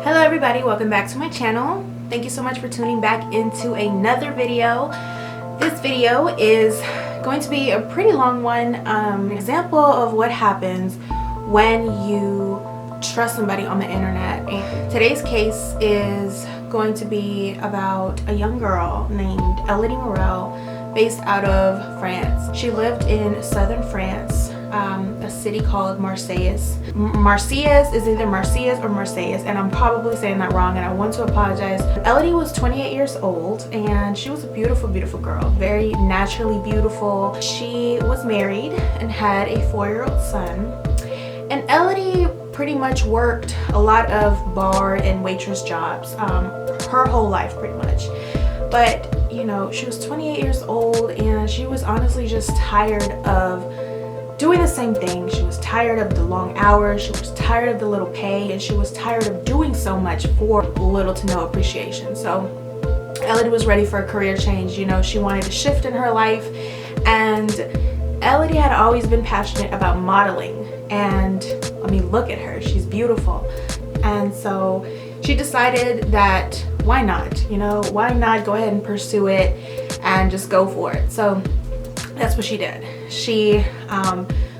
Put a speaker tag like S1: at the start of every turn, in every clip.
S1: Hello everybody, welcome back to my channel. Thank you so much for tuning back into another video. This video is going to be a pretty long one, an example of what happens when you trust somebody on the internet. And today's case is going to be about a young girl named Elodie Morel, based out of France. She lived in southern France, a city called Marseilles. Marseilles is either Marseilles or Marseilles, and I'm probably saying that wrong, and I want to apologize. Elodie was 28 years old, and she was a beautiful, beautiful girl, very naturally beautiful. She was married and had a 4-year-old son, and Elodie pretty much worked a lot of bar and waitress jobs her whole life, pretty much. But you know, she was 28 years old, and she was honestly just tired of doing the same thing. She was tired of the long hours, she was tired of the little pay, and she was tired of doing so much for little to no appreciation. So Elodie was ready for a career change. You know, she wanted a shift in her life, and Elodie had always been passionate about modeling. And I mean, look at her, she's beautiful. And so she decided that why not, you know, why not go ahead and pursue it and just go for it. So that's what she did. She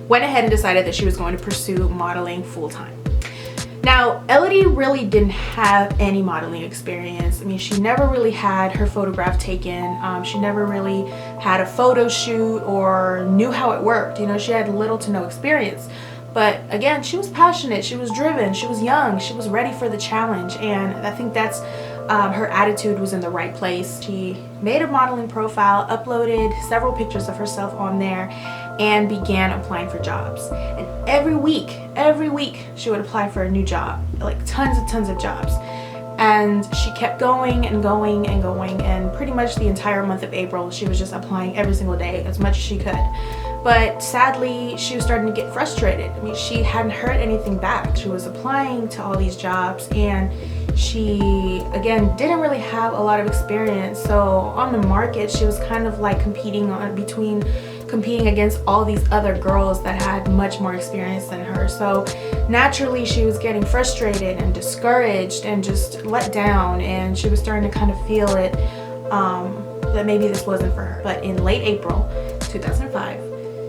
S1: went ahead and decided that she was going to pursue modeling full-time. Now, Elodie really didn't have any modeling experience. I mean, she never really had her photograph taken. She never really had a photo shoot or knew how it worked. You know, she had little to no experience. But again, she was passionate, she was driven, she was young, she was ready for the challenge, and I think that's her attitude was in the right place. She made a modeling profile, uploaded several pictures of herself on there, and began applying for jobs. And every week she would apply for a new job, like tons of jobs. And she kept going and going and going, and pretty much the entire month of April she was just applying every single day as much as she could. But sadly, she was starting to get frustrated. I mean, she hadn't heard anything back. She was applying to all these jobs, and she, again, didn't really have a lot of experience. So on the market, she was kind of like competing against all these other girls that had much more experience than her. So naturally, she was getting frustrated and discouraged and just let down, and she was starting to kind of feel it, that maybe this wasn't for her. But in late April 2005,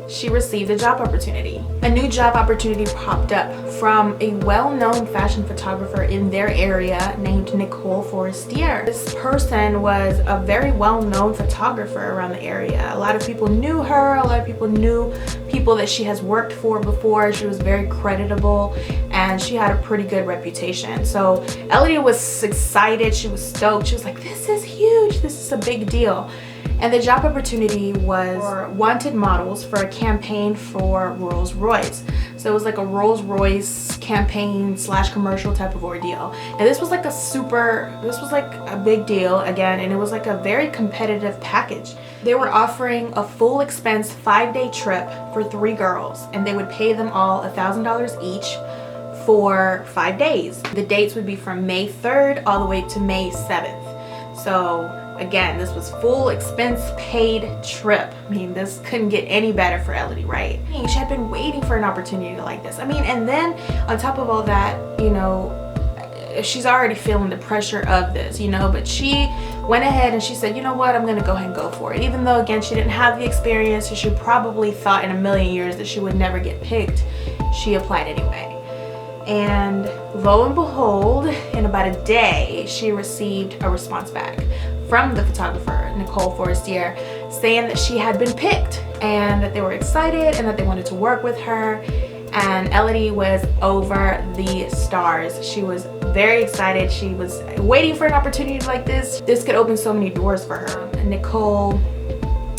S1: she received a job opportunity. A new job opportunity popped up from a well-known fashion photographer in their area named Nicole. This person was a very well-known photographer around the area. A lot of people knew her, a lot of people knew people that she has worked for before. She was very creditable, and she had a pretty good reputation. So Elodie was excited, she was stoked, she was like, this is huge, this is a big deal. And the job opportunity was for wanted models for a campaign for Rolls-Royce. So it was like a Rolls-Royce campaign / commercial type of ordeal. And this was like a big deal again, and it was like a very competitive package. They were offering a full expense 5-day trip for 3 girls, and they would pay them all $1,000 each for 5 days. The dates would be from May 3rd all the way to May 7th. So again, this was full expense paid trip. I mean, this couldn't get any better for Elodie, right? I mean, she had been waiting for an opportunity like this. I mean, and then on top of all that, you know, she's already feeling the pressure of this, you know, but she went ahead and she said, you know what, I'm gonna go ahead and go for it. Even though, again, she didn't have the experience, so she probably thought in a million years that she would never get picked. She applied anyway. And lo and behold, in about a day, she received a response back from the photographer, Nicole, saying that she had been picked and that they were excited and that they wanted to work with her. And Elodie was over the stars. She was very excited. She was waiting for an opportunity like this. This could open so many doors for her. And Nicole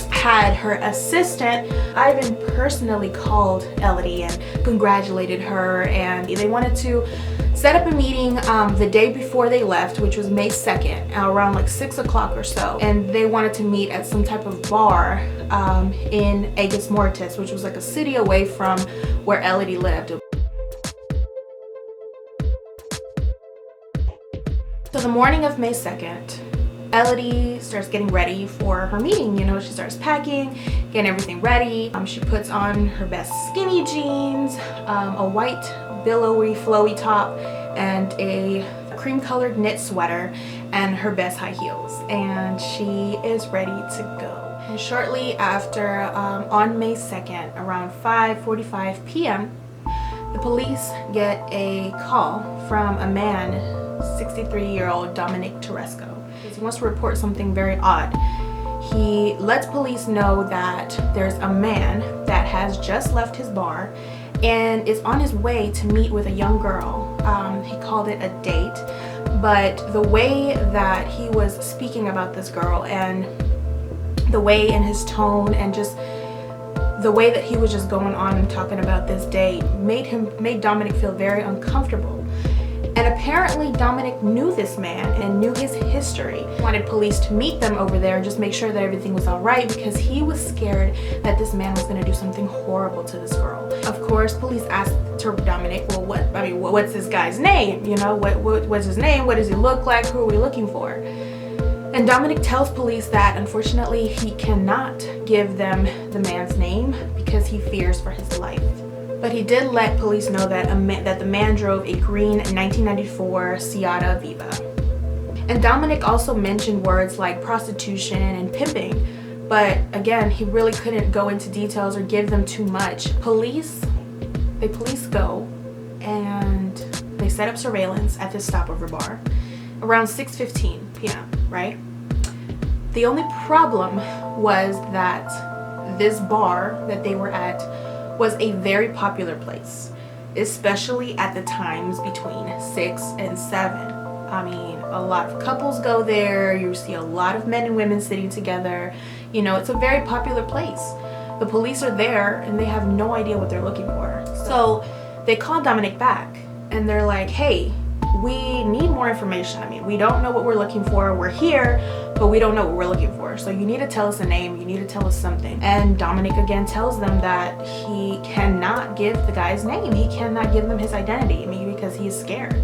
S1: had her assistant, Ivan, personally called Elodie and congratulated her, and they wanted to set up a meeting the day before they left, which was May 2nd, around like 6 o'clock or so. And they wanted to meet at some type of bar in Aigues Mortes, which was like a city away from where Elodie lived. So the morning of May 2nd, Elodie starts getting ready for her meeting. You know, she starts packing, getting everything ready. She puts on her best skinny jeans, a white billowy flowy top, and a cream colored knit sweater and her best high heels, and she is ready to go. And shortly after, on May 2nd, around 5:45 p.m., the police get a call from a man, 63-year-old Dominic. He wants to report something very odd. He lets police know that there's a man that has just left his bar and is on his way to meet with a young girl. He called it a date, but the way that he was speaking about this girl and the way in his tone and just the way that he was just going on and talking about this date made Dominic feel very uncomfortable. And apparently Dominic knew this man and knew his history. He wanted police to meet them over there and just make sure that everything was all right, because he was scared that this man was going to do something horrible to this girl. Of course, police asked Dominic, well, what's this guy's name? You know, what's his name? What does he look like? Who are we looking for? And Dominic tells police that unfortunately he cannot give them the man's name because he fears for his life. But he did let police know that the man drove a green 1994 Seata Viva. And Dominic also mentioned words like prostitution and pimping, but again, he really couldn't go into details or give them too much. Police go and they set up surveillance at this stopover bar around 6:15 p.m., right? The only problem was that this bar that they were at was a very popular place, especially at the times between 6 and 7. I mean, a lot of couples go there. You see a lot of men and women sitting together. You know, it's a very popular place. The police are there and they have no idea what they're looking for. So they call Dominic back and they're like, hey, we need more information. I mean, we don't know what we're looking for. We're here, but we don't know what we're looking for. So you need to tell us a name. You need to tell us something. And Dominic again tells them that he cannot give the guy's name. He cannot give them his identity. I mean, because he's scared.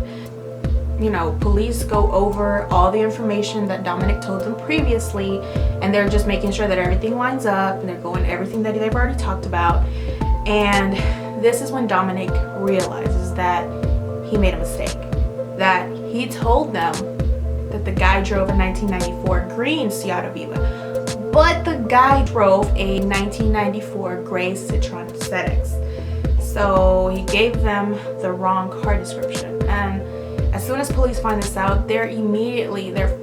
S1: You know, police go over all the information that Dominic told them previously, and they're just making sure that everything lines up, and they're going everything that they've already talked about. And this is when Dominic realizes that he made a mistake. That he told them that the guy drove a 1994 green Seata Viva, but the guy drove a 1994 gray Citroen ZX. So he gave them the wrong car description. And as soon as police find this out, they're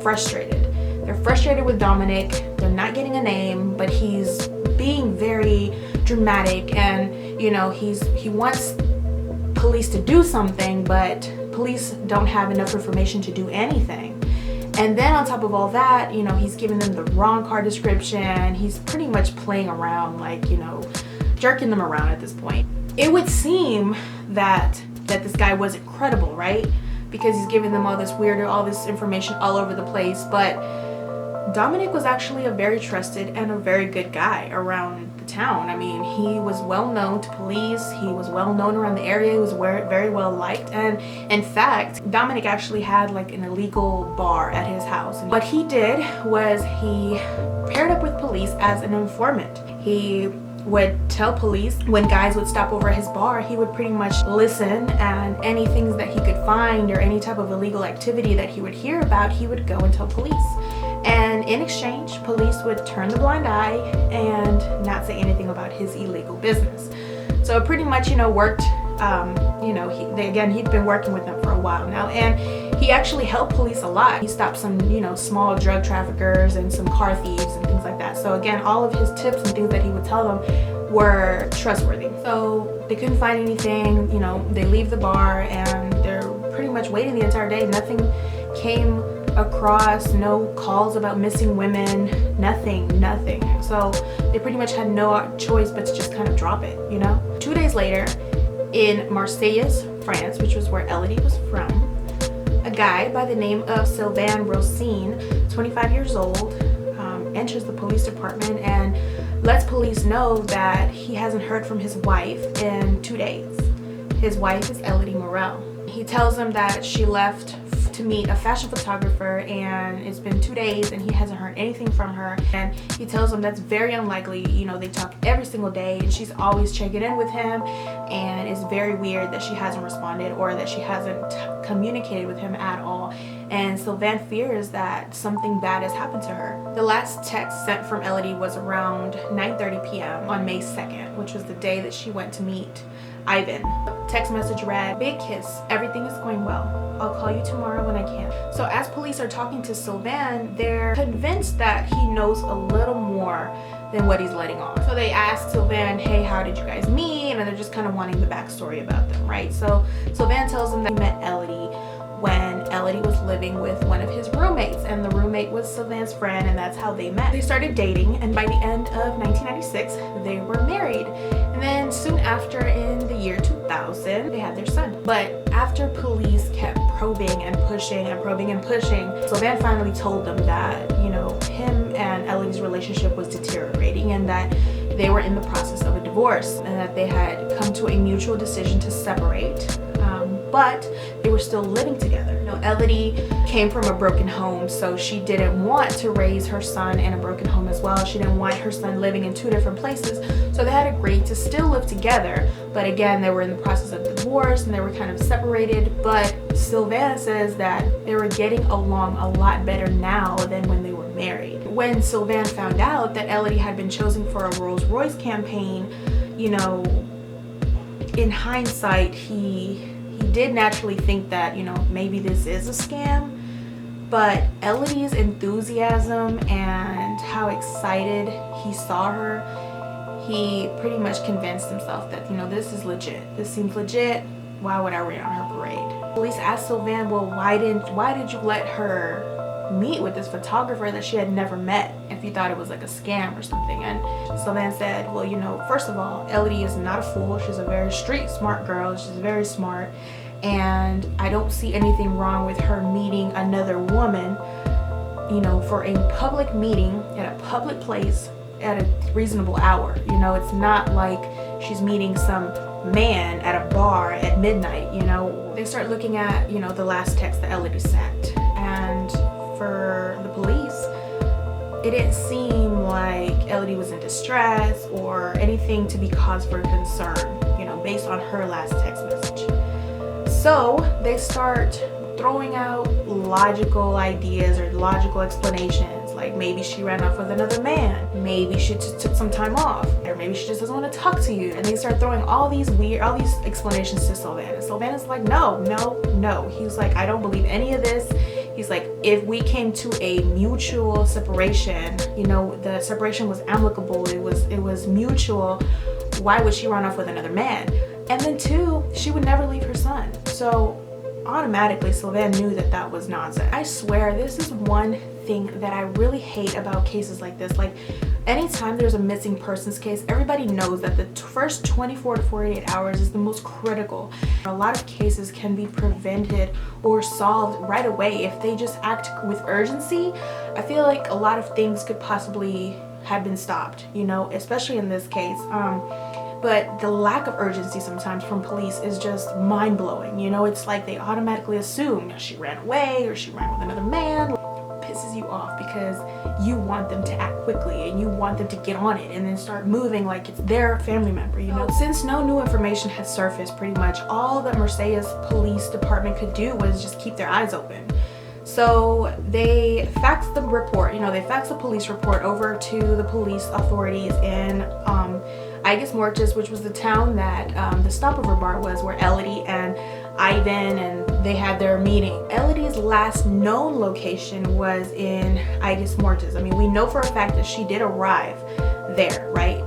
S1: frustrated. They're frustrated with Dominic. They're not getting a name, but he's being very dramatic, and you know, he wants police to do something, but police don't have enough information to do anything. And then on top of all that, you know, he's giving them the wrong car description. He's pretty much playing around, like, you know, jerking them around at this point. It would seem that this guy wasn't credible, right? Because he's giving them all this information all over the place. But Dominic was actually a very trusted and a very good guy around the town. I mean, he was well known to police. He was well known around the area. He was very well liked. And in fact, Dominic actually had like an illegal bar at his house. What he did was he paired up with police as an informant. He would tell police when guys would stop over at his bar, he would pretty much listen, and any things that he could find or any type of illegal activity that he would hear about, he would go and tell police. And in exchange, police would turn the blind eye and not say anything about his illegal business. So it pretty much, you know, worked. You know, he'd been working with them for a while now, and he actually helped police a lot. He stopped some, you know, small drug traffickers and some car thieves and things like that. So again, all of his tips and things that he would tell them were trustworthy. So they couldn't find anything. You know, they leave the bar and they're pretty much waiting the entire day. Nothing came across, no calls about missing women, nothing. So they pretty much had no choice but to just kind of drop it, you know. 2 days later, in Marseilles, France, which was where Elodie was from, a guy by the name of Sylvain Rosine, 25 years old, enters the police department and lets police know that he hasn't heard from his wife in 2 days. His wife is Elodie Morel. He tells them that she left to meet a fashion photographer, and it's been 2 days and he hasn't heard anything from her. And he tells him that's very unlikely. You know, they talk every single day and she's always checking in with him, and it's very weird that she hasn't responded or that she hasn't communicated with him at all. And Sylvain fears that something bad has happened to her. The last text sent from Elodie was around 9:30 p.m. on May 2nd, which was the day that she went to meet Ivan. Text message read, "Big kiss, everything is going well. I'll call you tomorrow when I can." So as police are talking to Sylvain, they're convinced that he knows a little more than what he's letting on. So they ask Sylvain, "Hey, how did you guys meet?" And they're just kind of wanting the backstory about them, right? So Sylvain tells them that he met Elodie when Elodie was living with one of his roommates, and the roommate was Sylvain's friend, and that's how they met. They started dating, and by the end of 1996 they were married. And then soon after, in the year 2000, they had their son. But after police kept probing and pushing and probing and pushing, Sylvain finally told them that, you know, him and Elodie's relationship was deteriorating and that they were in the process of a divorce and that they had come to a mutual decision to separate. But they were still living together. You know, Elodie came from a broken home, so she didn't want to raise her son in a broken home as well. She didn't want her son living in 2 different places, so they had agreed to still live together. But again, they were in the process of divorce and they were kind of separated. But Sylvain says that they were getting along a lot better now than when they were married. When Sylvain found out that Elodie had been chosen for a Rolls-Royce campaign, you know, in hindsight, he did naturally think that, you know, maybe this is a scam. But Elodie's enthusiasm and how excited he saw her, he pretty much convinced himself that, you know, this is legit. This seems legit. Why would I rain on her parade? Police asked Sylvain, well, why did you let her meet with this photographer that she had never met if you thought it was like a scam or something? And Sylvain said, well, you know, first of all, Elodie is not a fool. She's a very street smart girl. She's very smart, and I don't see anything wrong with her meeting another woman, you know, for a public meeting at a public place at a reasonable hour. You know, it's not like she's meeting some man at a bar at midnight. You know, they start looking at, you know, the last text that Elodie sent, and for the police, it didn't seem like Elodie was in distress or anything to be cause for concern, you know, based on her last text message. So they start throwing out logical ideas or logical explanations, like maybe she ran off with another man, maybe she just took some time off, or maybe she just doesn't want to talk to you. And they start throwing all these explanations to Sylvain. And Sylvain is like, no. He's like, I don't believe any of this. He's like, if we came to a mutual separation, you know, the separation was amicable, it was mutual, why would she run off with another man? And then 2, she would never leave her son. So automatically Sylvain knew that that was nonsense. I swear, this is one thing that I really hate about cases like this. Like, anytime there's a missing persons case, everybody knows that the first 24 to 48 hours is the most critical. A lot of cases can be prevented or solved right away if they just act with urgency. I feel like a lot of things could possibly have been stopped, you know, especially in this case. But the lack of urgency sometimes from police is just mind-blowing. You know, it's like they automatically assume she ran away or she ran with another man. It pisses you off because you want them to act quickly and you want them to get on it and then start moving like it's their family member, you know. Since no new information had surfaced, pretty much all that Marseille's police department could do was just keep their eyes open. So they faxed the report, you know, they faxed the police report over to the police authorities in Aigues-Mortes, which was the town that the stopover bar was, where Elodie and Ivan and they had their meeting. Elodie's last known location was in Aigues-Mortes. I mean, we know for a fact that she did arrive there, right?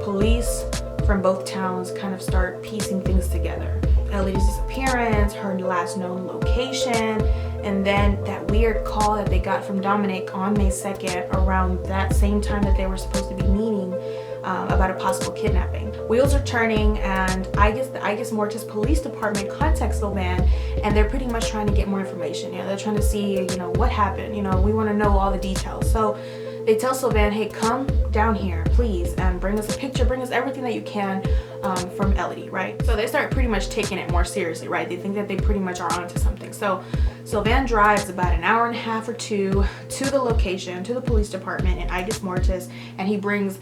S1: Police from both towns kind of start piecing things together. Elodie's disappearance, her last known location, and then that weird call that they got from Dominic on May 2nd around that same time that they were supposed to be meeting about a possible kidnapping. Wheels are turning, and the Aigues-Mortes police department contacts Sylvain, and they're pretty much trying to get more information. You know, they're trying to see, you know, what happened. You know, we want to know all the details. So They tell Sylvan, hey, come down here, please, and bring us a picture, bring us everything that you can from Elodie, right? So they start pretty much taking it more seriously, right? They think that they pretty much are onto something. So Sylvan drives about an hour and a half or two to the location, to the police department in Aigos Mortis, and he brings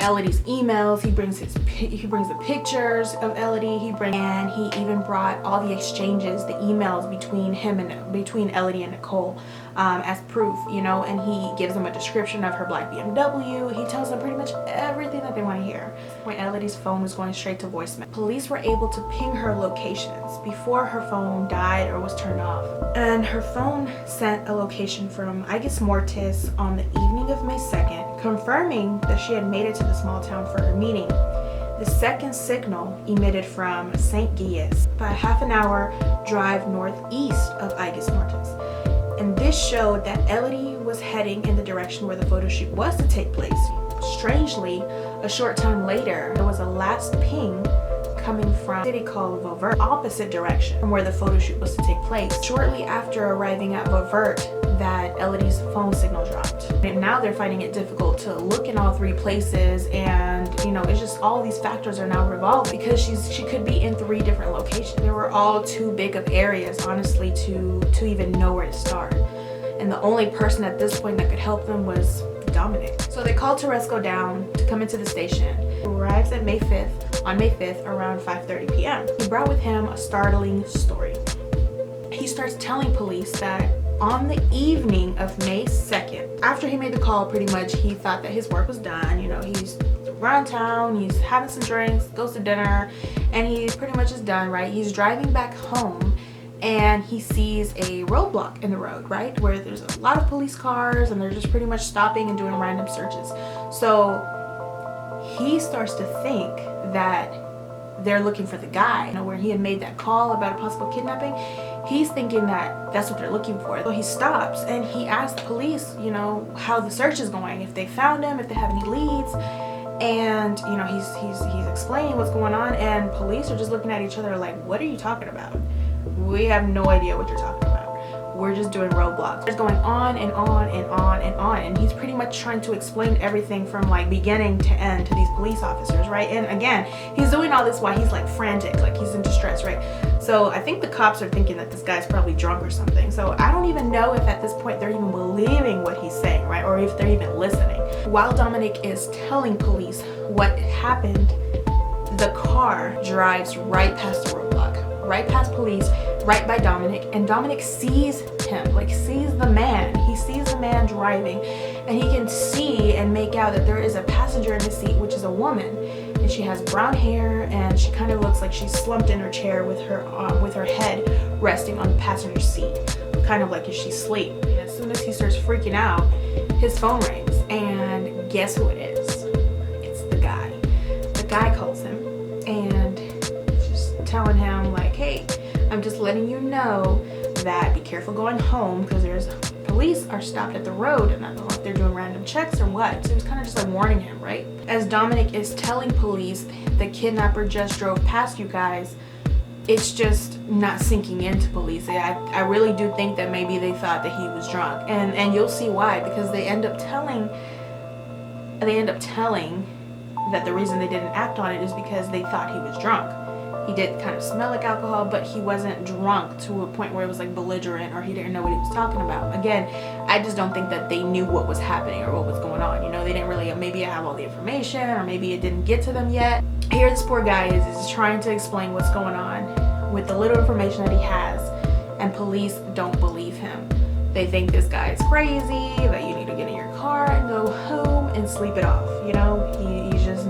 S1: Elodie's emails, he brings the pictures of Elodie, and he even brought all the exchanges, the emails between Elodie and Nicole as proof, you know, and he gives them a description of her black BMW. He tells them pretty much everything that they want to hear. When Elodie's phone was going straight to voicemail, police were able to ping her locations before her phone died or was turned off. And her phone sent a location from Aigos Mortis on the evening of May 2nd, confirming that she had made it to the small town for her meeting. The second signal emitted from St. Gilles, about a half an hour drive northeast of Aigos Mortis. And this showed that Elodie was heading in the direction where the photo shoot was to take place. Strangely, a short time later, there was a last ping coming from a city called Vauvert, opposite direction from where the photo shoot was to take place. Shortly after arriving at Vauvert, that Elodie's phone signal dropped. And now they're finding it difficult to look in all three places, and you know, it's just all these factors are now revolved because she could be in 3 different locations. They were all too big of areas, honestly, to even know where to start. And the only person at this point that could help them was Dominic. So they called Terresco down to come into the station. He arrives at May 5th around 5:30 p.m. He brought with him a startling story. He starts telling police that on the evening of May 2nd, after he made the call, pretty much he thought that his work was done. You know, he's around town, he's having some drinks, goes to dinner, and he pretty much is done, right? He's driving back home and he sees a roadblock in the road, right? Where there's a lot of police cars and they're just pretty much stopping and doing random searches. So he starts to think that they're looking for the guy, you know, where he had made that call about a possible kidnapping. He's thinking that that's what they're looking for. So he stops and he asks the police, you know, how the search is going, if they found him, if they have any leads. And you know, he's explaining what's going on, and police are just looking at each other like, what are you talking about? We have no idea what you're talking about. We're just doing roadblocks. It's going on and on and on and on, and he's pretty much trying to explain everything from like beginning to end to these police officers, right? And again, he's doing all this while he's like frantic, like he's in distress, right? So I think the cops are thinking that this guy's probably drunk or something. So I don't even know if at this point they're even believing what he's saying, right? Or if they're even listening. While Dominic is telling police what happened, the car drives right past the roadblock, right past police, right by Dominic, and Dominic sees him, like sees the man. He sees the man driving, and he can see and make out that there is a passenger in the seat, which is a woman, and she has brown hair, and she kind of looks like she's slumped in her chair with her head resting on the passenger seat, kind of like if she's asleep. And as soon as he starts freaking out, his phone rings, and guess who it is? It's the guy. The guy calls him and just telling him like, hey, I'm just letting you know that be careful going home because there's police are stopped at the road, and I don't know if they're doing random checks or what. So he was kind of just like warning him, right? As Dominic is telling police the kidnapper just drove past you guys, it's just not sinking into police. I really do think that maybe they thought that he was drunk, and you'll see why, because they end up telling that the reason they didn't act on it is because they thought he was drunk. He did kind of smell like alcohol, but he wasn't drunk to a point where it was like belligerent or he didn't know what he was talking about. Again, I just don't think that they knew what was happening or what was going on. You know, they didn't really, maybe I have all the information, or maybe it didn't get to them yet. Here this poor guy is trying to explain what's going on with the little information that he has, and police don't believe him. They think this guy is crazy, that you need to get in your car and go home and sleep it off. You know, he's just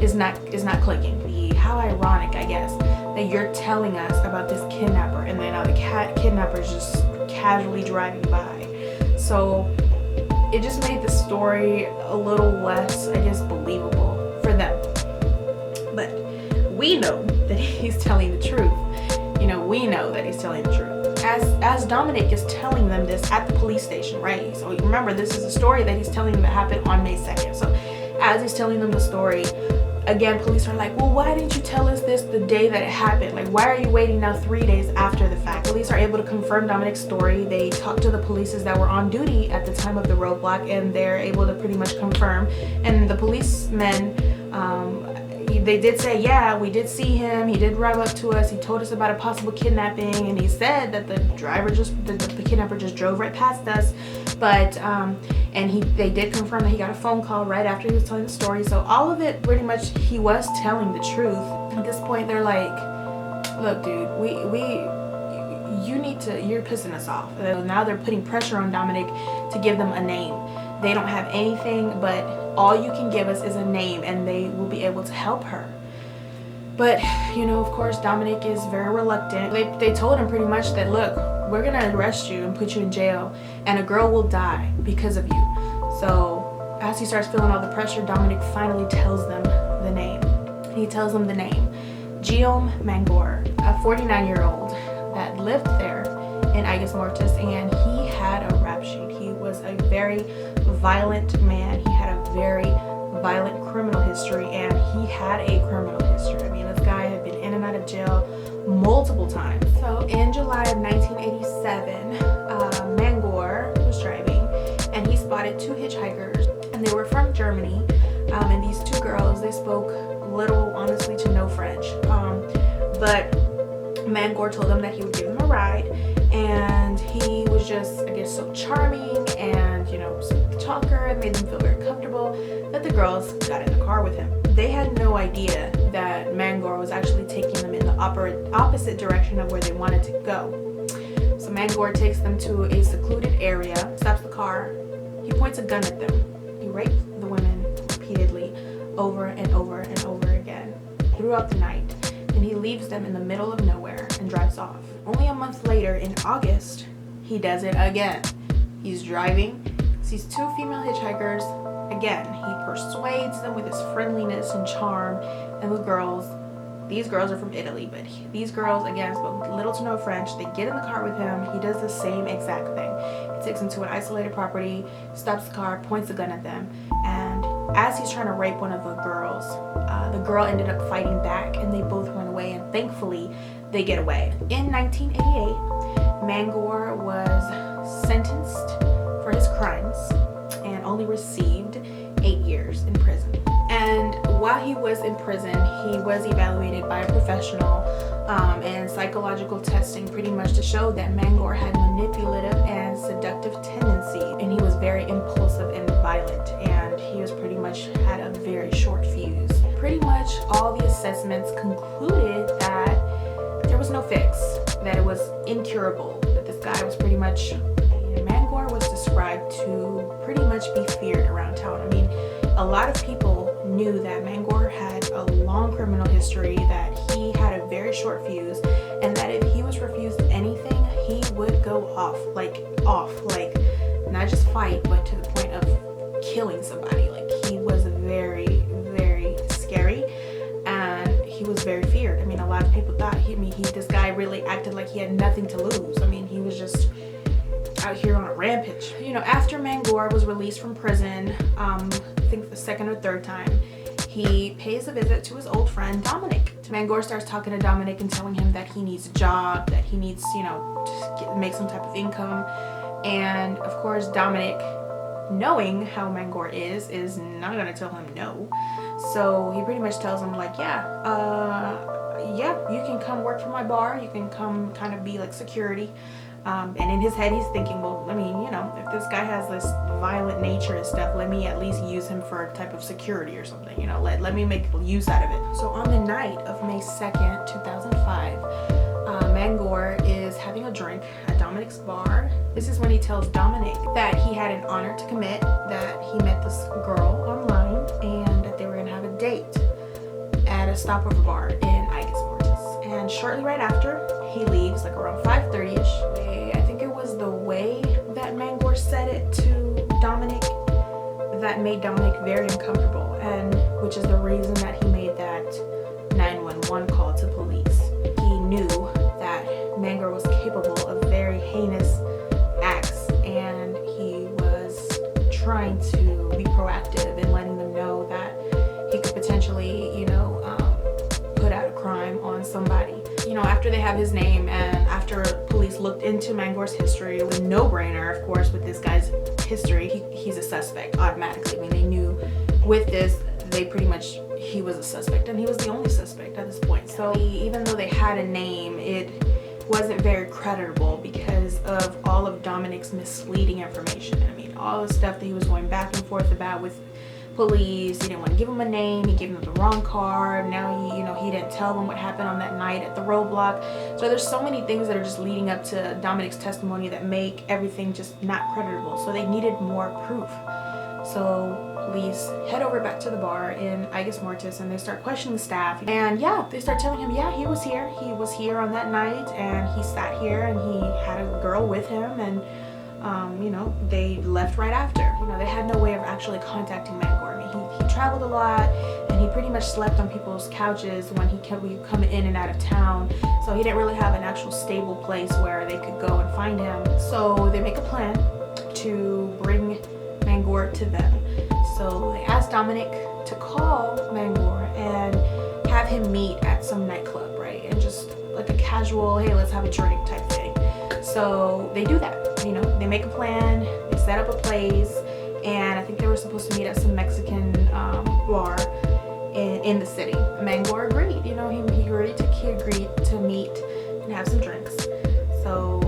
S1: is not clicking. How ironic, I guess, that you're telling us about this kidnapper, and then now the kidnapper is just casually driving by. So it just made the story a little less, I guess, believable for them. But we know that he's telling the truth. You know, we know that he's telling the truth. As Dominic is telling them this at the police station, right? So remember, this is a story that he's telling them that happened on May 2nd. So as he's telling them the story, again, police are like, well, why didn't you tell us this the day that it happened? Like, why are you waiting now 3 days after the fact? Police are able to confirm Dominic's story. They talk to the police that were on duty at the time of the roadblock, and they're able to pretty much confirm. And the policemen, they did say, yeah, we did see him. He did drive up to us. He told us about a possible kidnapping, and he said that the kidnapper just drove right past us. But they did confirm that he got a phone call right after he was telling the story. So all of it, pretty much, he was telling the truth. At this point, they're like, look, dude, you're pissing us off. Now they're putting pressure on Dominic to give them a name. They don't have anything, but all you can give us is a name, and they will be able to help her. But, you know, of course, Dominic is very reluctant. They told him pretty much that, look, we're gonna arrest you and put you in jail, and a girl will die because of you. So as he starts feeling all the pressure, Dominic finally tells them the name. He tells them the name, Guillaume Manoir, a 49-year-old that lived there in Aigues Mortes, and he had a rap sheet. He was a very violent man. He had a very violent criminal history, and he had a criminal history. I mean, this guy had been in and out of jail multiple times. So in July of 1987, Manoir was driving, and he spotted two hitchhikers, and they were from Germany. And these two girls, they spoke little, honestly, to no French. But Manoir told them that he would give them a ride, and he was just, I guess, so charming and, you know, smooth talker, and made them feel very comfortable that the girls got in the car with him. They had no idea that Manoir was actually taking them in the opposite direction of where they wanted to go. So Manoir takes them to a secluded area, stops the car, he points a gun at them. He raped the women repeatedly, over and over and over again, throughout the night. And he leaves them in the middle of nowhere and drives off. Only a month later, in August, he does it again. He's driving, sees two female hitchhikers. Again, he persuades them with his friendliness and charm. And these girls are from Italy, but these girls, again, spoke little to no French. They get in the car with him. He does the same exact thing. He takes them to an isolated property, stops the car, points a gun at them. And as he's trying to rape one of the girls, the girl ended up fighting back, and they both run away, and thankfully they get away. In 1988, Manoir was sentenced for his crimes and only received 8 years in prison. And while he was in prison, he was evaluated by a professional and psychological testing, pretty much to show that Manoir had manipulative and seductive tendencies, and he was very impulsive and violent, and he was pretty much had a very short fuse. Pretty much all the assessments concluded that there was no fix, that it was incurable, that this guy was pretty much, Manoir was described to pretty much be feared around town. I mean, a lot of people knew that Manoir had a long criminal history, that he had a very short fuse, and that if he was refused anything, he would go off, like not just fight, but to the point of killing somebody. Like, he was very, very scary, and he was very feared. I mean, a lot of people thought this guy really acted like he had nothing to lose. I mean, he was just out here on a rampage. You know, after Manoir was released from prison, I think the second or third time, he pays a visit to his old friend Dominic. Manoir starts talking to Dominic and telling him that he needs a job, that he needs, you know, to make some type of income. And of course, Dominic, knowing how Manoir is not gonna tell him no. So he pretty much tells him, like, you can come work for my bar, you can come kind of be like security. And in his head, he's thinking, well, I mean, you know, if this guy has this violent nature and stuff, let me at least use him for a type of security or something, you know, let me make use out of it. So on the night of May 2nd, 2005, Manoir is having a drink at Dominic's bar. This is when he tells Dominic that he had an honor to commit, that he met this girl online, and that they were gonna have a date at a stopover bar in Aigues Mortes. And shortly right after, he leaves, like around 5:30ish. I think it was the way that Manoir said it to Dominic that made Dominic very uncomfortable, and which is the reason that he made that 911 call to police. He knew that Manoir was capable of very heinous acts, and he was trying to be proactive in letting them know that he could potentially, somebody. You know, after they have his name and after police looked into Manoir's history, it was a no-brainer, of course, with this guy's history. He's a suspect automatically. I mean, they knew with this, he was a suspect, and he was the only suspect at this point. So even though they had a name, it wasn't very credible because of all of Dominic's misleading information. I mean, all the stuff that he was going back and forth about with police. He didn't want to give them a name. He gave them the wrong card. Now he didn't tell them what happened on that night at the roadblock. So there's so many things that are just leading up to Dominic's testimony that make everything just not credible. So they needed more proof. So police head over back to the bar in Aigos Mortis, and they start questioning the staff. And yeah, they start telling him, yeah, he was here. He was here on that night, and he sat here, and he had a girl with him, and they left right after. They had no way of actually contacting Manoir. I mean, he traveled a lot, and he pretty much slept on people's couches when he come in and out of town. So he didn't really have an actual stable place where they could go and find him. So they make a plan to bring Manoir to them. So they asked Dominic to call Manoir and have him meet at some nightclub, right? And just like a casual, hey, let's have a drink type thing. So they do that. They make a plan, they set up a place, and I think they were supposed to meet at some Mexican bar in the city. Manoir agreed. He agreed to meet and have some drinks. So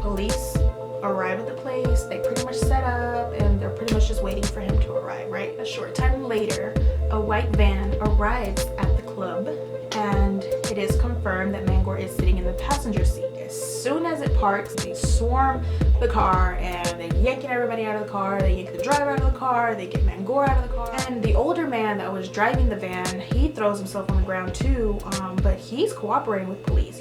S1: police arrive at the place. They pretty much set up, and they're pretty much just waiting for him to arrive, right? A short time later, a white van arrives at the club, and it is confirmed that Manoir is sitting in the passenger seat. As soon as it parks, they swarm the car, and they're yanking everybody out of the car. They yank the driver out of the car. They get Manoir out of the car. And the older man that was driving the van, he throws himself on the ground too, but he's cooperating with police.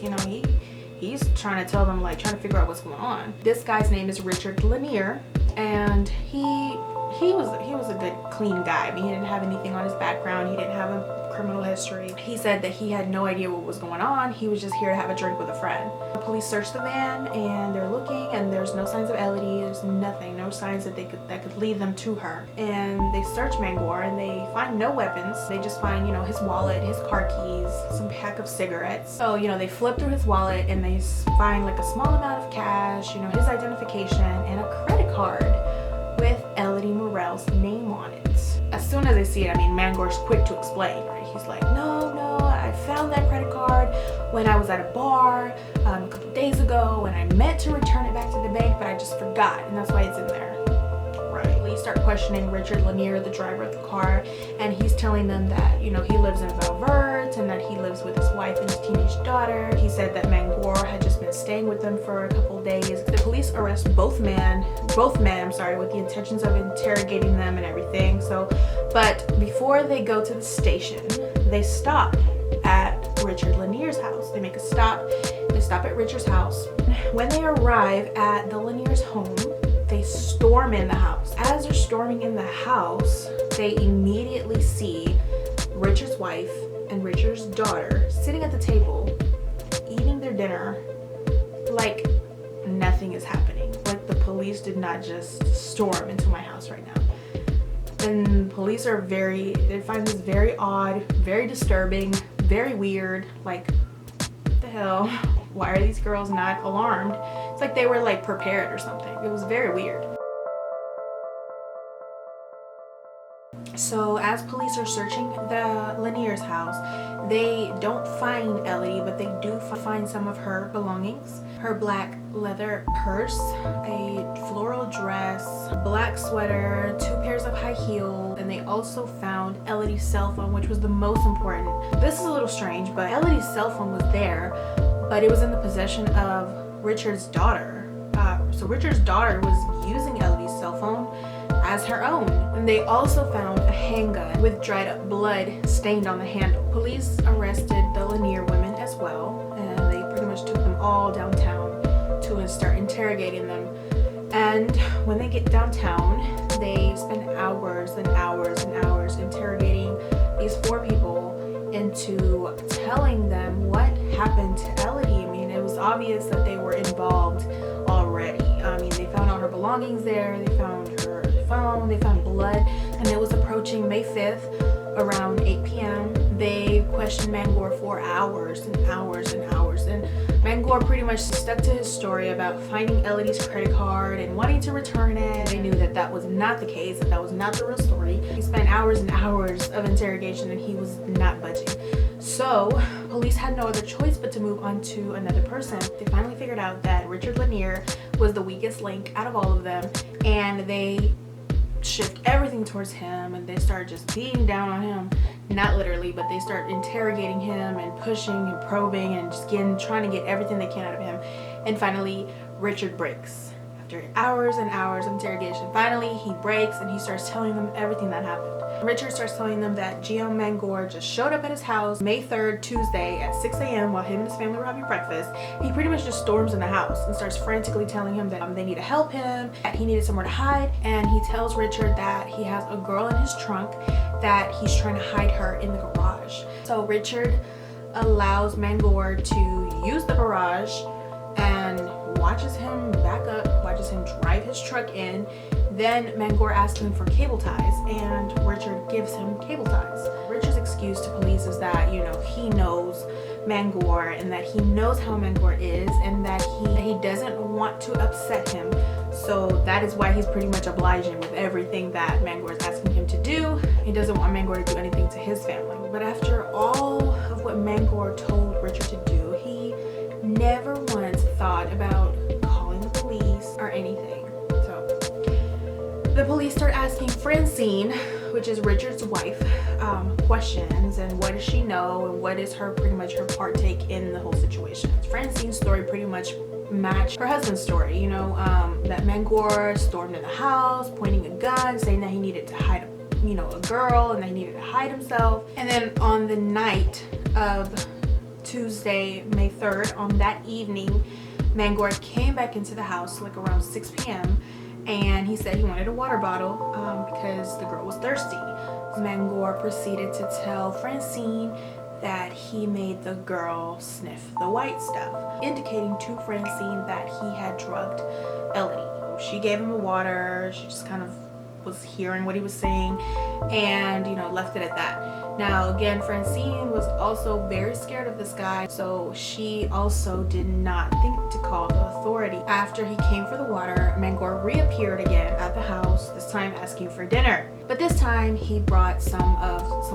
S1: He's trying to tell them, trying to figure out what's going on. This guy's name is Richard Lanier, and he was a good, clean guy. I mean, he didn't have anything on his background. He didn't have a criminal history. He said that he had no idea what was going on. He was just here to have a drink with a friend. The police search the van, and they're looking, and there's no signs of Elodie. There's nothing, no signs that could lead them to her. And they search Manoir, and they find no weapons. They just find, his wallet, his car keys, some pack of cigarettes. So, they flip through his wallet, and they find a small amount of cash, his identification, and a credit card with Elodie Morel's name on it. As soon as they see it, Manoir's quick to explain, right? He's like, no, I found that credit card when I was at a bar a couple days ago, and I meant to return it back to the bank, but I just forgot, and that's why it's in there. Right. We start questioning Richard Lanier, the driver of the car, and he's telling them that, he lives in Valverde, and that he lives with his wife and his teenage daughter. He said that Manoir had just been staying with them for a couple days. The police arrest both men, with the intentions of interrogating them and everything. But before they go to the station, they stop at Richard Lanier's house. They make a stop. They stop at Richard's house. When they arrive at the Lanier's home, they storm in the house. As they're storming in the house, they immediately see Richard's wife and Richard's daughter sitting at the table, eating their dinner like nothing is happening. Like the police did not just storm into my house right now. And police are they find this very odd, very disturbing, very weird. Like, what the hell? Why are these girls not alarmed? It's like they were prepared or something. It was very weird. So as police are searching the Lanier's house, they don't find Elodie, but they do find some of her belongings. Her black leather purse, a floral dress, black sweater, 2 pairs of high heels, and they also found Elodie's cell phone, which was the most important. This is a little strange, but Elodie's cell phone was there, but it was in the possession of Richard's daughter. So Richard's daughter was using Elodie's cell phone as her own. And they also found a handgun with dried up blood stained on the handle. Police arrested the Lanier women as well, and they pretty much took them all downtown to start interrogating them. And when they get downtown, they spend hours and hours and hours interrogating these 4 people into telling them what happened to Elodie. I mean, it was obvious that they were involved already. I mean, they found all her belongings there, they found her phone, they found blood, and it was approaching May 5th around 8 p.m. They questioned Manoir for hours and hours and hours, and Manoir pretty much stuck to his story about finding Elodie's credit card and wanting to return it. They knew that that was not the case, that was not the real story. He spent hours and hours of interrogation and he was not budging. So police had no other choice but to move on to another person. They finally figured out that Richard Lanier was the weakest link out of all of them, and they shift everything towards him, and they start just beating down on him. Not literally, but they start interrogating him and pushing and probing and just trying to get everything they can out of him. And finally Richard breaks. After hours and hours of interrogation, finally he breaks and he starts telling them everything that happened. Richard starts telling them that Guillaume Manoir just showed up at his house May 3rd, Tuesday at 6 a.m. while him and his family were having breakfast. He pretty much just storms in the house and starts frantically telling him that they need to help him, that he needed somewhere to hide, and he tells Richard that he has a girl in his trunk, that he's trying to hide her in the garage. So Richard allows Manoir to use the garage and watches him back up, watches him drive his truck in. Then Manoir asks him for cable ties, and Richard gives him cable ties. Richard's excuse to police is that, you know, he knows Manoir and that he knows how Manoir is, and that he doesn't want to upset him. So that is why he's pretty much obliging with everything that Manoir is asking him to do. He doesn't want Manoir to do anything to his family. But after all of what Manoir told Richard to do, he never once thought about calling the police or anything. So the police start asking Francine, which is Richard's wife, questions, and what does she know, and what is pretty much her partake in the whole situation. Francine's story pretty much matched her husband's story, you know, that Manoir stormed in the house pointing a gun, saying that he needed to hide a girl, and that he needed to hide himself. And then on the night of Tuesday, May 3rd, on that evening, Manoir came back into the house like around 6 p.m. and he said he wanted a water bottle because the girl was thirsty. Manoir proceeded to tell Francine that he made the girl sniff the white stuff, indicating to Francine that he had drugged Elodie. She gave him the water, she just kind of was hearing what he was saying, and, you know, left it at that. Now again, Francine was also very scared of this guy, so she also did not think to call the authority. After he came for the water, Manoir reappeared again at the house, this time asking for dinner. But this time he brought some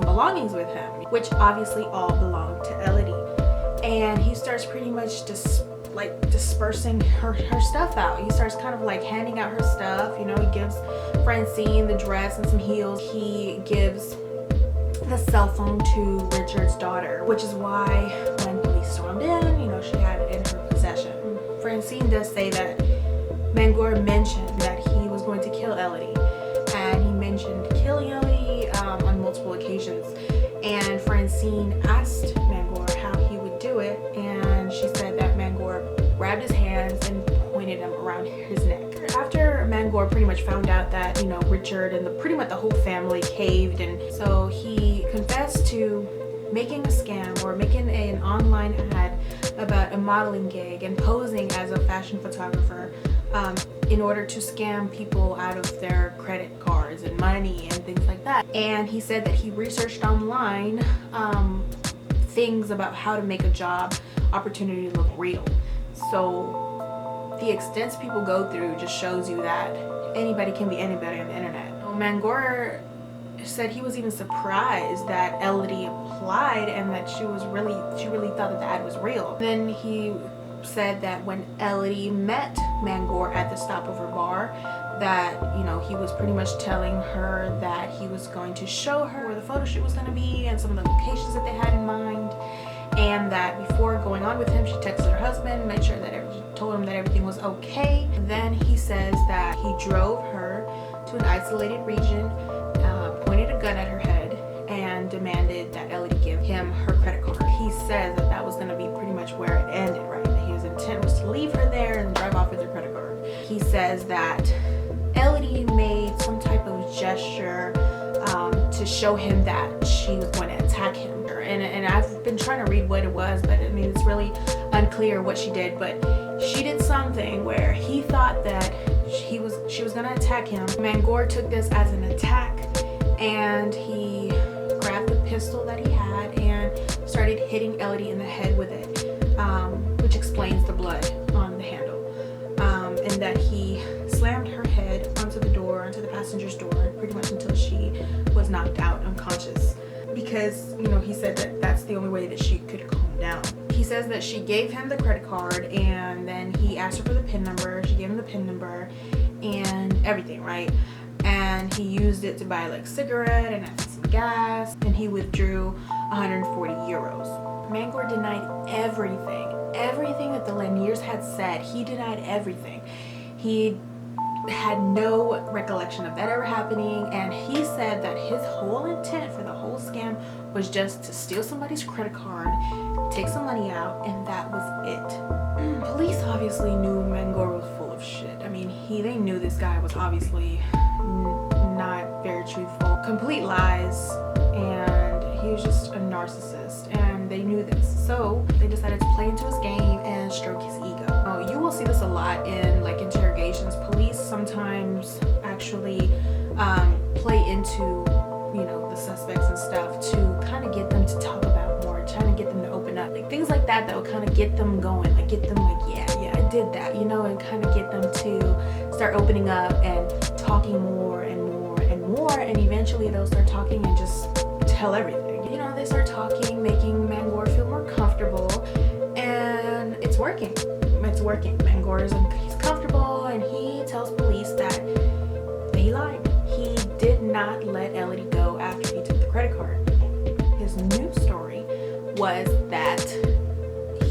S1: belongings with him, which obviously all belonged to Elodie. And he starts pretty much dispersing her stuff out. He starts kind of like handing out her stuff. You know, he gives Francine the dress and some heels. He gives the cell phone to Richard's daughter, which is why when police stormed in, you know, she had it in her possession. Francine does say that Manoir mentioned that he was going to kill Elodie, and he mentioned killing Elodie on multiple occasions. And Francine asked Manoir how he would do it, and she said that Manoir grabbed his hands and pointed them around his neck. After Manoir pretty much found out that, you know, Richard and pretty much the whole family caved, and so he confessed to making a scam or making an online ad about a modeling gig and posing as a fashion photographer in order to scam people out of their credit cards and money and things like that. And he said that he researched online things about how to make a job opportunity look real. So the extents people go through just shows you that anybody can be anybody on the internet. Manoir said he was even surprised that Elodie applied and that she really thought that the ad was real. Then he said that when Elodie met Manoir at the stopover bar, that, you know, he was pretty much telling her that he was going to show her where the photo shoot was going to be and some of the locations that they had in mind, and that before going on with him, she texted her husband, made sure that told him that everything was okay. Then he says that he drove her to an isolated region, pointed a gun at her head, and demanded that Elodie give him her credit card. He says that that was going to be pretty much where it ended, right? That his intent was to leave her there and drive off with her credit card. He says that Elodie made some type of gesture to show him that she was going to attack him. And I've been trying to read what it was, but I mean, it's really unclear what she did, but she did something where he thought that she was going to attack him. Manoir took this as an attack, and he grabbed the pistol that he had started hitting Elodie in the head with it, which explains the blood on the handle, and that he slammed her head onto the door, onto the passenger's door, pretty much until she was knocked out unconscious, because, you know, he said that that's the only way that she could calm down. He says that she gave him the credit card, and then he asked her for the PIN number. She gave him the PIN number and everything, right? And he used it to buy like cigarette and some gas, and he withdrew 140 euros. Manoir denied everything that the Laniers had said. He denied everything. He had no recollection of that ever happening, and he said that his whole intent for the whole scam was just to steal somebody's credit card, take some money out, and that was it. Police obviously knew Manoir was full of shit. I mean, they knew this guy was obviously not very truthful, complete lies, and he was just a narcissist, and they knew this. So they decided to play into his game and stroke his ego. You will see this a lot in like interrogations. Police sometimes actually play into, you know, the suspects and stuff to kind of get them to talk about more, trying to get them to open up, like things like that will kind of get them going, like get them like, yeah, I did that, you know, and kind of get them to start opening up and talking more and more and more, and eventually they'll start talking and just tell everything. You know, they start talking, making Manoir feel more comfortable, and it's working. It's working. Manoir he's comfortable, and he tells police that he lied. He did not let Elodie go after he took the credit card. His new story was that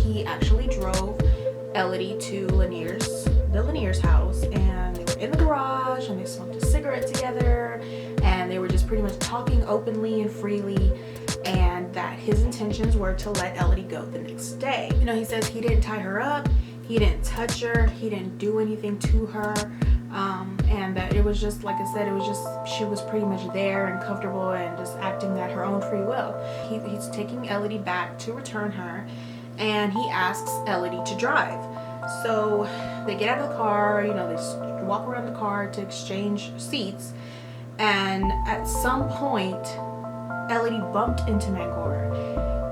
S1: he actually drove Elodie to the Lanier's house, and they were in the garage, and they smoked a cigarette together, and they were just pretty much talking openly and freely, and that his intentions were to let Elodie go the next day. You know, he says he didn't tie her up, he didn't touch her, he didn't do anything to her, and that it was just, like I said, it was just, she was pretty much there and comfortable and just acting at her own free will. He's taking Elodie back to return her, and he asks Elodie to drive. So they get out of the car, you know, they walk around the car to exchange seats, and at some point Elodie bumped into Manoir.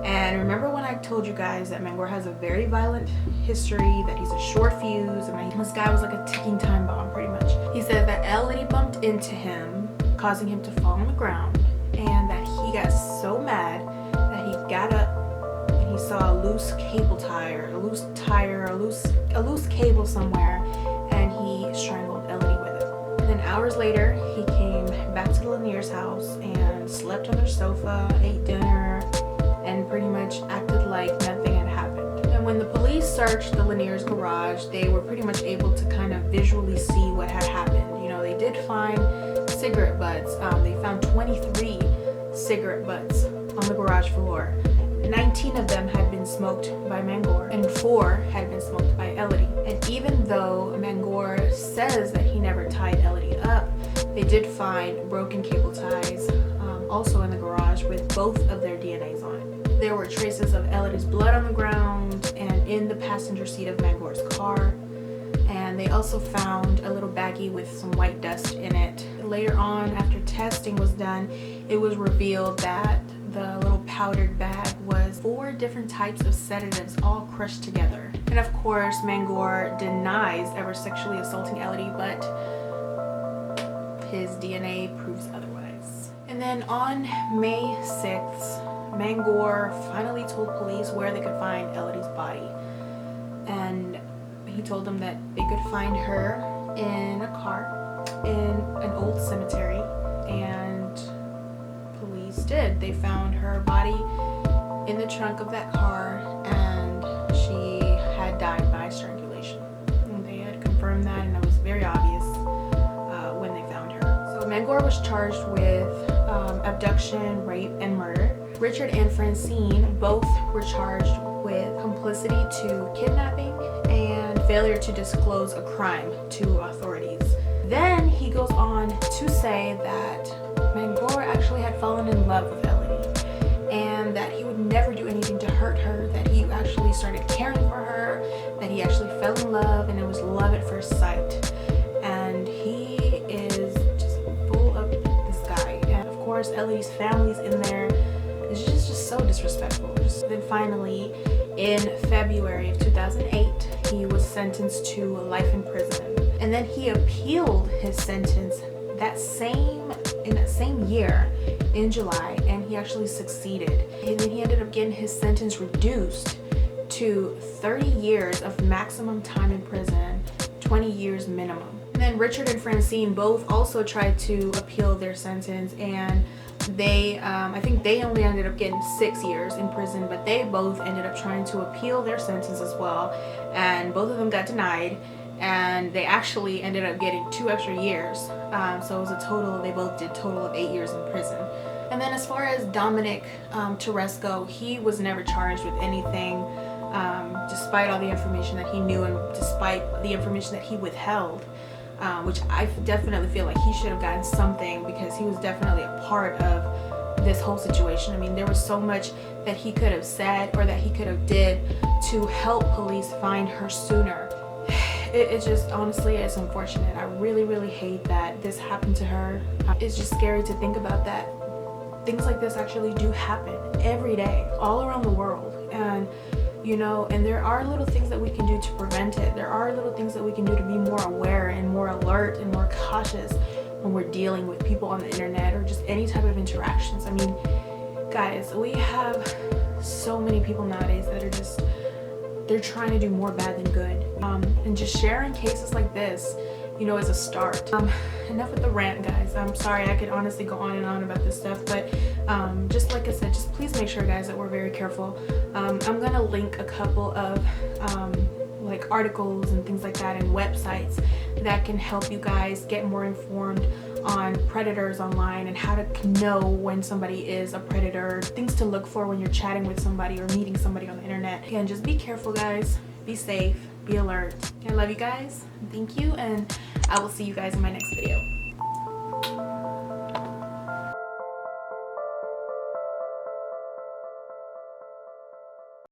S1: And remember when I told you guys that Manoir has a very violent history, that he's a short fuse, and this guy was like a ticking time bomb pretty much. He said that Elodie bumped into him, causing him to fall on the ground, and that he got so mad that he got up and he saw a loose cable tire, a loose cable somewhere, and he strangled Elodie with it. And then hours later, he came back to the Lanier's house and slept on their sofa, ate dinner, and pretty much acted like nothing had happened. And when the police searched the Lanier's garage, they were pretty much able to kind of visually see what had happened. You know, they did find cigarette butts. They found 23 cigarette butts on the garage floor. 19 of them had been smoked by Manoir, and 4 had been smoked by Elodie. And even though Manoir says that he never tied Elodie up, they did find broken cable ties also in the garage with both of their DNAs on it. There were traces of Elodie's blood on the ground and in the passenger seat of Manoir's car. And they also found a little baggie with some white dust in it. Later on, after testing was done, it was revealed that the little powdered bag was 4 different types of sedatives all crushed together. And of course, Manoir denies ever sexually assaulting Elodie, but his DNA proves otherwise. And then on May 6th, Manoir finally told police where they could find Elodie's body. And he told them that they could find her in a car in an old cemetery, and police did. They found her body in the trunk of that car, and she had died by strangulation. And they had confirmed that, and it was very obvious when they found her. So Manoir was charged with abduction, rape, and murder. Richard and Francine both were charged with complicity to kidnapping and failure to disclose a crime to authorities. Then he goes on to say that Manoir actually had fallen in love with Elodie, and that he would never do anything to hurt her, that he actually started caring for her, that he actually fell in love, and it was love at first sight. And he is just full of this guy. And of course, Elodie's family's in there. It's just so so disrespectful. Then finally, in February of 2008, he was sentenced to life in prison. And then he appealed his sentence in that same year in July, and he actually succeeded. And then he ended up getting his sentence reduced to 30 years of maximum time in prison, 20 years minimum. And then Richard and Francine both also tried to appeal their sentence, and they I think they only ended up getting 6 years in prison, but they both ended up trying to appeal their sentence as well, and both of them got denied, and they actually ended up getting 2 extra years. So it was a total, they both did total of 8 years in prison. And then as far as Dominic Teresco, he was never charged with anything, despite all the information that he knew and despite the information that he withheld, which I definitely feel like he should have gotten something, because he was definitely a part of this whole situation. I mean, there was so much that he could have said or that he could have did to help police find her sooner. It just, honestly, it's unfortunate. I really hate that this happened to her. It's just scary to think about that things like this actually do happen every day all around the world. And you know, and there are little things that we can do to prevent it. There are little things that we can do to be more aware and more alert and more cautious when we're dealing with people on the internet or just any type of interactions. I mean, guys, we have so many people nowadays that are just, they're trying to do more bad than good. And just sharing cases like this, you know, is a start. Enough with the rant, guys. I'm sorry, I could honestly go on and on about this stuff, but just like I said, just please make sure, guys, that we're very careful. I'm gonna link a couple of like articles and things like that and websites that can help you guys get more informed on predators online and how to know when somebody is a predator, things to look for when you're chatting with somebody or meeting somebody on the internet. Again, just be careful, guys. Be safe, be alert. I love you guys. Thank you, and I will see you guys in my next video.